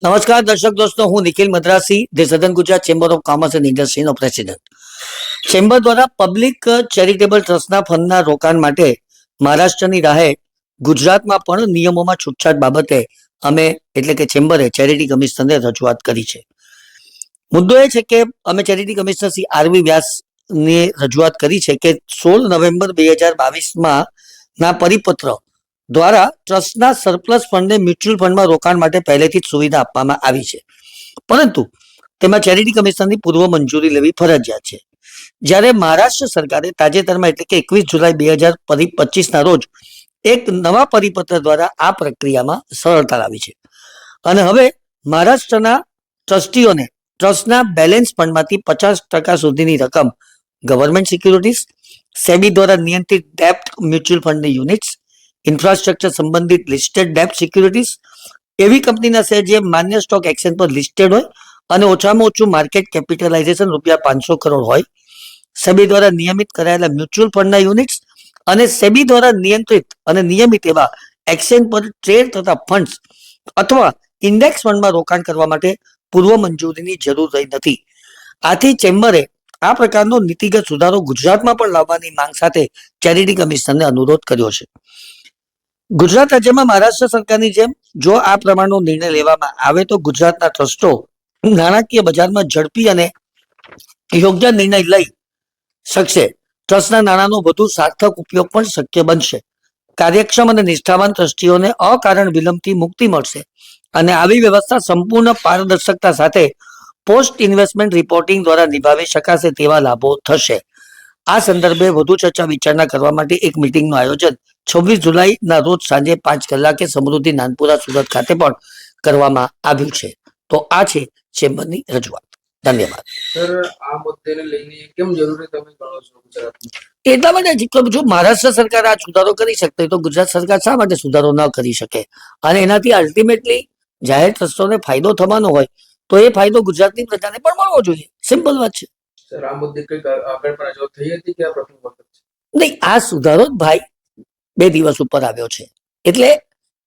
નમસ્કાર દર્શક દોસ્તો, હું Nikhil Madrasi, the southern Gujarat chamber of commerce and ઇન્ડસ્ટ્રીનો પ્રેસિડેન્ટ. ચેમ્બર દ્વારા પબ્લિક ચેરિટેબલ ટ્રસ્ટના ફંડના રોકાણ માટે મહારાષ્ટ્રની રાહે ગુજરાતમાં પણ નિયમોમાં છૂટછાટ બાબતે અમે એટલે કે ચેમ્બરે ચેરિટી કમિશનરને રજૂઆત કરી છે. મુદ્દો એ છે કે અમે ચેરિટી કમિશનર શ્રી આરવી વ્યાસને રજૂઆત કરી છે કે 16 નવેમ્બર 2022 ના પરિપત્ર દ્વારા ટ્રસ્ટના સરપ્લસ ફંડને મ્યુચ્યુઅલ ફંડમાં રોકાણ માટે પહેલેથી જ સુવિધા આપવામાં આવી છે, પરંતુ તેમાં ચેરિટી કમિશનની પૂર્વ મંજૂરી લેવી ફરજિયાત છે. જ્યારે મહારાષ્ટ્ર સરકારે તાજેતરમાં એટલે કે 21 જુલાઈ 2025 રોજ એક નવા પરિપત્ર દ્વારા આ પ્રક્રિયામાં સરળતા લાવી છે અને હવે મહારાષ્ટ્રના ટ્રસ્ટીઓને ટ્રસ્ટના બેલેન્સ ફંડમાંથી 50% સુધીની રકમ ગવર્મેન્ટ સિક્યુરિટીઝ, સેબી દ્વારા નિયંત્રિત ડેપ્ટ મ્યુચ્યુઅલ ફંડની યુનિટ્સ, ઇન્ફ્રાસ્ટ્રક્ચર સંબંધિત લિસ્ટેડ ડેપ્ટ સિક્યુરિટીઝ, એવી કંપનીના શેર જે માન્ય સ્ટોક એક્સચેન્જ પર લિસ્ટેડ હોય અને ઓછામાં ઓછું માર્કેટ કેપિટલાઇઝેશન ₹500 કરોડ હોય, સેબી દ્વારા નિયમિત કરાયેલા મ્યુચ્યુઅલ ફંડના યુનિટ્સ અને સેબી દ્વારા નિયંત્રિત અને નિયમિત એવા એક્સચેન્જ પર ટ્રેડ થતા ફંડ્સ અથવા ઇન્ડેક્સ ફંડમાં રોકાણ કરવા માટે પૂર્વ મંજૂરીની જરૂર રહી નથી. આથી ચેમ્બરે આ પ્રકારનો નીતિગત સુધારો ગુજરાતમાં પણ લાવવાની માંગ સાથે ચેરિટી કમિશનરને અનુરોધ કર્યો છે. ગુજરાત રાજ્યમાં મહારાષ્ટ્ર સરકારની જેમ જો આ પ્રમાણનો નિર્ણય લેવામાં આવે તો ગુજરાતના ટ્રસ્ટો નાણાકીય બજારમાં ઝડપી અને યોગ્ય નિર્ણય લઈ શકશે. ટ્રસ્ટના નાણાંનો વધુ સાર્થક ઉપયોગ પણ શક્ય બનશે. કાર્યક્ષમ અને નિષ્ઠાવાન ટ્રસ્ટીઓને અકારણ વિલંબથી મુક્તિ મળશે અને આવી વ્યવસ્થા સંપૂર્ણ પારદર્શકતા સાથે પોસ્ટ ઇન્વેસ્ટમેન્ટ રિપોર્ટિંગ દ્વારા નિભાવી શકાશે તેવા લાભો થશે. આ સંદર્ભે વધુ ચર્ચા વિચારણા કરવા માટે એક મિટિંગનું આયોજન 26 જુલાઈના રોજ સાંજે 5 કલાકે સમૃદ્ધિ નાનપુરા સુરત ખાતે પણ કરવામાં આવ્યું છે. તો આ છે ચેમ્બરની રજૂઆત. ધન્યવાદ. સર, આ મુદ્દાને લઈને કેમ જરૂરી તમે ગણો છો ગુજરાતમાં? એટલા માટે જો મહારાષ્ટ્ર સરકાર આ સુધારો કરી શકते તો ગુજરાત સરકાર શા માટે સુધારો ન કરી શકે? અને એનાથી અલ્ટિમેટલી જાહેર ટ્રસ્ટોને ફાયદો થવાનો હોય તો એ ફાયદો ગુજરાતની પ્રજાને પણ મળવો જોઈએ. સિમ્પલ વાત છે. સર, આ મુદ્દે કઈક આગળ પણ રજૂઆત થઈ હતી કે આ પ્રથમ વખત છે? નહીં, આ સુધારો જ ભાઈ 2 દિવસ ઉપર આવ્યો છે. એટલે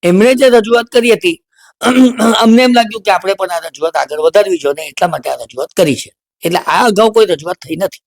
એમણે જે રજૂઆત કરી હતી અમને એમ લાગ્યું કે આપણે પણ આ રજૂઆત આગળ વધારવી જોઈએ, એટલા માટે આ રજૂઆત કરી છે. એટલે આ અગાઉ કોઈ રજૂઆત થઈ નથી.